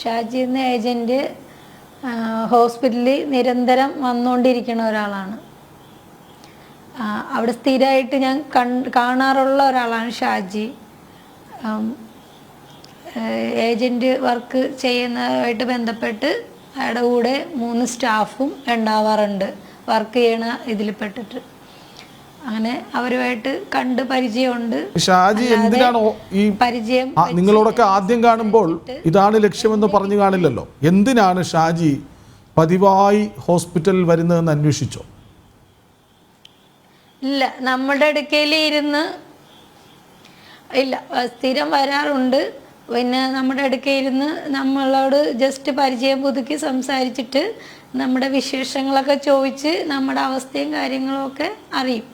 ഷാജി എന്ന ഏജൻറ്റ് ഹോസ്പിറ്റലിൽ നിരന്തരം വന്നുകൊണ്ടിരിക്കുന്ന ഒരാളാണ്. അവിടെ സ്ഥിരമായിട്ട് ഞാൻ കാണാറുള്ള ഒരാളാണ് ഷാജി. ഏജൻറ്റ് വർക്ക് ചെയ്യുന്നതുമായിട്ട് ബന്ധപ്പെട്ട് അയാളുടെ കൂടെ 3 സ്റ്റാഫും ഉണ്ടാവാറുണ്ട് വർക്ക് ചെയ്യണ ഇതിൽ പെട്ടിട്ട്. അങ്ങനെ അവരുമായിട്ട് കണ്ട് പരിചയമുണ്ട്. ഷാജി എന്തിനാണോ ഈ പരിചയം നിങ്ങളോടൊക്കെ ആദ്യം കാണുമ്പോൾ ഇതാണ് ലക്ഷ്യമെന്ന് പറഞ്ഞു കാണില്ലല്ലോ. എന്തിനാണ് ഷാജി പതിവായി ഹോസ്പിറ്റലിൽ വരുന്നതെന്ന് അന്വേഷിച്ചോ? ഇല്ല, നമ്മുടെ അടുക്കയിൽ ഇരുന്ന് ഇല്ല, സ്ഥിരം വരാറുണ്ട്. പിന്നെ നമ്മുടെ അടുക്കൽ ഇരുന്ന് നമ്മളോട് ജസ്റ്റ് പരിചയം പുതുക്കി സംസാരിച്ചിട്ട് നമ്മുടെ വിശേഷങ്ങളൊക്കെ ചോദിച്ച് നമ്മുടെ അവസ്ഥയും കാര്യങ്ങളൊക്കെ അറിയും.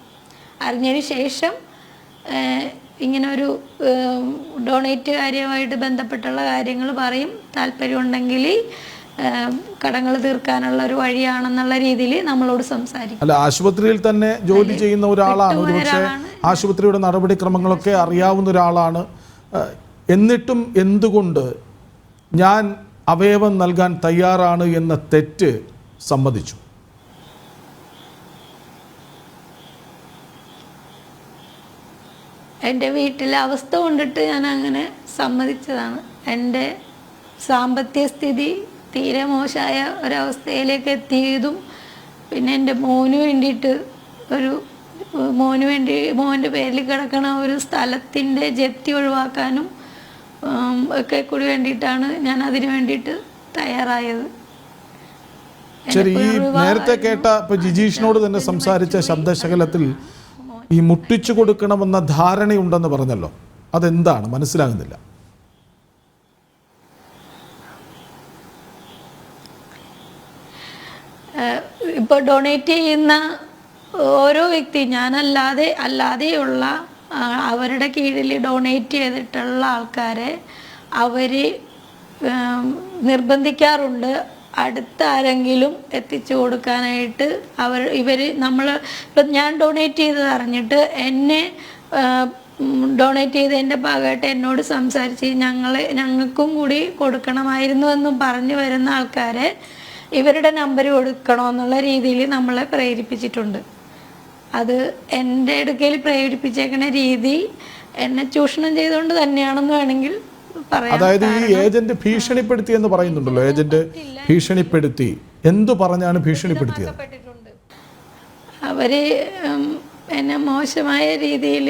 അറിഞ്ഞതിന് ശേഷം ഇങ്ങനെ ഒരു ഡൊണേറ്റ് കാര്യമായിട്ട് ബന്ധപ്പെട്ടുള്ള കാര്യങ്ങൾ പറയും. താല്പര്യമുണ്ടെങ്കിൽ കടങ്ങൾ തീർക്കാനുള്ള ഒരു വഴിയാണെന്നുള്ള രീതിയിൽ നമ്മളോട് സംസാരിക്കും. അല്ല, ആശുപത്രിയിൽ തന്നെ ജോലി ചെയ്യുന്ന ഒരാളാണ്, ഒരുപക്ഷെ ആശുപത്രിയുടെ നടപടിക്രമങ്ങളൊക്കെ അറിയാവുന്ന ഒരാളാണ്. എന്നിട്ടും എന്തുകൊണ്ട് ഞാൻ അവയവം നൽകാൻ തയ്യാറാണ് എന്ന തെറ്റ് സമ്മതിച്ചു? എൻ്റെ വീട്ടിലെ അവസ്ഥ കൊണ്ടിട്ട് ഞാൻ അങ്ങനെ സമ്മതിച്ചതാണ്. എൻ്റെ സാമ്പത്തിക സ്ഥിതി തീരെ മോശമായ ഒരവസ്ഥയിലേക്ക് എത്തിയതും പിന്നെ എൻ്റെ മോന് വേണ്ടിയിട്ട് മോൻ്റെ പേരിൽ കിടക്കണ ഒരു സ്ഥലത്തിൻ്റെ ജപ്തി ഒഴിവാക്കാനും ഒക്കെ കൂടി വേണ്ടിയിട്ടാണ് ഞാൻ അതിന് വേണ്ടിയിട്ട് തയ്യാറായത്. ശരി, ഈ നേരത്തെ കേട്ട ഇപ്പൊ ജിജീഷിനോട് തന്നെ സംസാരിച്ച ശബ്ദശകലത്തിൽ ഈ മുട്ടിച്ചു കൊടുക്കണമെന്ന ധാരണയുണ്ടെന്ന് പറഞ്ഞല്ലോ, അതെന്താണ് മനസ്സിലാകുന്നില്ല? ഇപ്പോൾ ഡൊണേറ്റ് ചെയ്യുന്ന ഓരോ വ്യക്തി അല്ലാതെയുള്ള അവരുടെ കീഴിൽ ഡൊണേറ്റ് ചെയ്തിട്ടുള്ള ആൾക്കാരെ അവർ നിർബന്ധിക്കാറുണ്ട് അടുത്ത ആരെങ്കിലും എത്തിച്ചു കൊടുക്കാനായിട്ട്. ഇപ്പം ഞാൻ ഡൊണേറ്റ് ചെയ്തത് അറിഞ്ഞിട്ട് എന്നെ ഡൊണേറ്റ് ചെയ്തതിൻ്റെ ഭാഗമായിട്ട് എന്നോട് സംസാരിച്ച് ഞങ്ങൾക്കും കൂടി കൊടുക്കണമായിരുന്നു എന്നും പറഞ്ഞു വരുന്ന ആൾക്കാരെ ഇവരുടെ നമ്പർ കൊടുക്കണമെന്നുള്ള രീതിയിൽ നമ്മളെ പ്രേരിപ്പിച്ചിട്ടുണ്ട്. അത് എൻ്റെ അടുക്കൽ പ്രേരിപ്പിച്ചേക്കുന്ന രീതി എന്നെ ചൂഷണം ചെയ്തുകൊണ്ട് തന്നെയാണെന്ന് വേണമെങ്കിൽ പറയാം. അതായത് ഈ ഏജന്റ് ഭീഷണിപ്പെടുത്തി എന്ന് പറയുന്നുണ്ടല്ലോ, ഏജന്റ് ഭീഷണിപ്പെടുത്തി, എന്തു പറഞ്ഞാണ് ഭീഷണിപ്പെടുത്തിയത്? അവര് എന്നെ മോശമായ രീതിയിൽ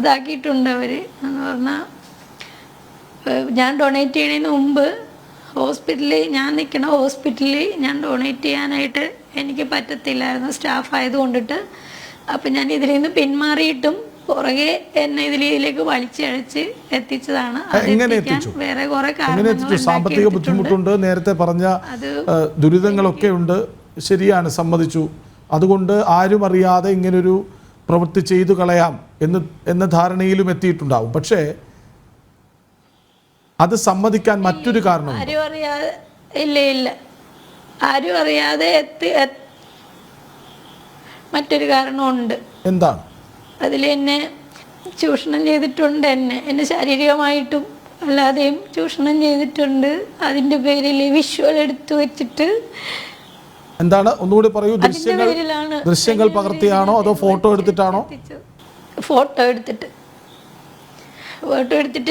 ഇതാക്കിയിട്ടുണ്ട്. അവര് എന്ന് പറഞ്ഞാൽ ഞാൻ ഡൊണേറ്റ് ചെയ്യുന്നതിന് മുമ്പ് ഞാൻ നിൽക്കുന്ന ഹോസ്പിറ്റലിൽ ഞാൻ ഡൊണേറ്റ് ചെയ്യാനായിട്ട് എനിക്ക് പറ്റത്തില്ലായിരുന്നു, സ്റ്റാഫ് ആയതുകൊണ്ടിട്ട്. അപ്പം ഞാൻ ഇതിൽ നിന്ന് പിന്മാറിയിട്ടും പുറകെ എന്നെ ഇതിലേക്ക് വലിച്ചഴച്ച് എത്തിച്ചതാണ്. വേറെ കുറെ കാര്യങ്ങൾ, സാമ്പത്തിക ബുദ്ധിമുട്ടുണ്ട്, നേരത്തെ പറഞ്ഞ ദുരിതങ്ങളൊക്കെ ഉണ്ട്, ശരിയാണ്, സമ്മതിച്ചു. അതുകൊണ്ട് ആരും അറിയാതെ ഇങ്ങനൊരു പ്രവൃത്തി ചെയ്തു കളയാം എന്ന ധാരണയിലും എത്തിയിട്ടുണ്ടാവും. പക്ഷേ അത് സമ്മതിക്കാൻ മറ്റൊരു കാരണം, ഇല്ല ആരും അറിയാതെ മറ്റൊരു കാരണമുണ്ട്. എന്താണ്? അതിൽ എന്നെ ചൂഷണം ചെയ്തിട്ടുണ്ട്. എന്നെ ശാരീരികമായിട്ടും അല്ലാതെയും ചൂഷണം ചെയ്തിട്ടുണ്ട്. അതിൻ്റെ പേരിൽ വിഷ്വൽ എടുത്തു വെച്ചിട്ട്. എന്താണ്, ഒന്നുകൂടി പറയൂ. ദൃശ്യങ്ങൾ പകർത്തിയാണോ അതോ ഫോട്ടോ എടുത്തിട്ടാണോ? ഫോട്ടോ എടുത്തിട്ട്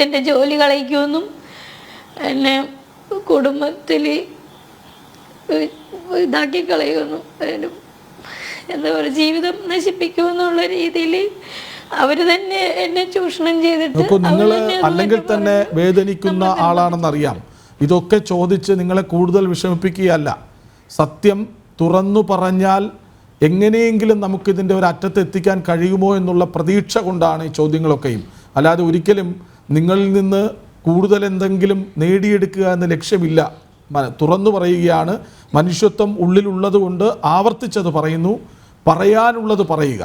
എൻ്റെ ജോലി കളയിക്കുമെന്നും എന്നെ കുടുംബത്തിൽ ഇതാക്കി കളയുമെന്നും എന്താ പറയുക, ജീവിതം നശിപ്പിക്കുമെന്നുള്ള രീതിയിൽ അവർ തന്നെ എന്നെ ചൂഷണം ചെയ്തിട്ട്. നിങ്ങൾ അല്ലെങ്കിൽ തന്നെ വേദനിക്കുന്ന ആളാണെന്നറിയാം. ഇതൊക്കെ ചോദിച്ച് നിങ്ങളെ കൂടുതൽ വിഷമിപ്പിക്കുകയല്ല. സത്യം തുറന്നു പറഞ്ഞാൽ എങ്ങനെയെങ്കിലും നമുക്കിതിൻ്റെ ഒരു അറ്റത്ത് എത്തിക്കാൻ കഴിയുമോ എന്നുള്ള പ്രതീക്ഷ കൊണ്ടാണ് ഈ ചോദ്യങ്ങളൊക്കെയും. അല്ലാതെ ഒരിക്കലും നിങ്ങളിൽ നിന്ന് കൂടുതൽ എന്തെങ്കിലും നേടിയെടുക്കുക എന്ന ലക്ഷ്യമില്ല. തുറന്നു പറയുകയാണ്. മനുഷ്യത്വം ഉള്ളിലുള്ളത് കൊണ്ട് ആവർത്തിച്ചത് പറയുന്നു. പറയാനുള്ളത് പറയുക,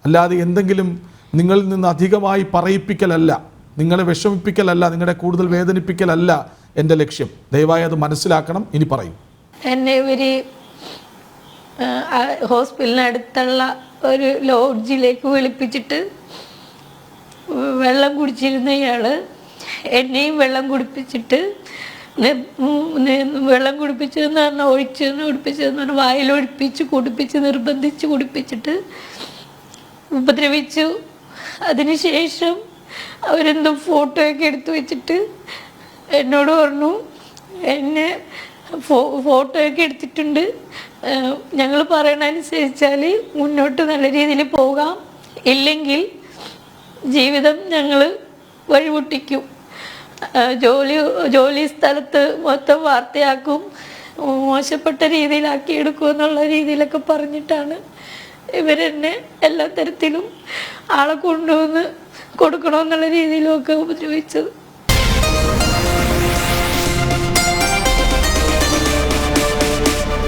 അല്ലാതെ എന്തെങ്കിലും നിങ്ങളിൽ നിന്ന് അധികമായി പറയിപ്പിക്കലല്ല, നിങ്ങളെ വിഷമിപ്പിക്കലല്ല, നിങ്ങളെ കൂടുതൽ വേദനിപ്പിക്കലല്ല എൻ്റെ ലക്ഷ്യം. ദയവായി അത് മനസ്സിലാക്കണം. ഇനി പറയും. എന്നെ ഒരു ഹോസ്പിറ്റലിനടുത്തുള്ള ഒരു ലോഡ്ജിലേക്ക് വിളിപ്പിച്ചിട്ട് വെള്ളം കുടിച്ചിരുന്ന ഇയാൾ എന്നെയും വെള്ളം കുടിപ്പിച്ചിട്ട് വെള്ളം കുടിപ്പിച്ചതെന്ന് പറഞ്ഞാൽ കുടിപ്പിച്ചതെന്ന് പറഞ്ഞാൽ വായിലൊഴിപ്പിച്ച് കുടിപ്പിച്ച് നിർബന്ധിച്ച് കുടിപ്പിച്ചിട്ട് ഉപദ്രവിച്ചു. അതിനുശേഷം അവരെന്തോ ഫോട്ടോയൊക്കെ എടുത്തു വെച്ചിട്ട് എന്നോട് പറഞ്ഞു, എന്നെ ഫോട്ടോയൊക്കെ എടുത്തിട്ടുണ്ട്, ഞങ്ങൾ പറയണനുസരിച്ചാൽ മുന്നോട്ട് നല്ല രീതിയിൽ പോകാം, ഇല്ലെങ്കിൽ ജീവിതം ഞങ്ങൾ വഴിമുട്ടിക്കും, ജോലി സ്ഥലത്ത് മൊത്തം വാർത്തയാക്കും, മോശപ്പെട്ട രീതിയിലാക്കി എടുക്കും എന്നുള്ള രീതിയിലൊക്കെ പറഞ്ഞിട്ടാണ് ഇവരെന്നെ എല്ലാ തരത്തിലും ആളെ കൊണ്ടുവന്ന് കൊടുക്കണമെന്നുള്ള രീതിയിലുമൊക്കെ ഉപദ്രവിച്ചത്.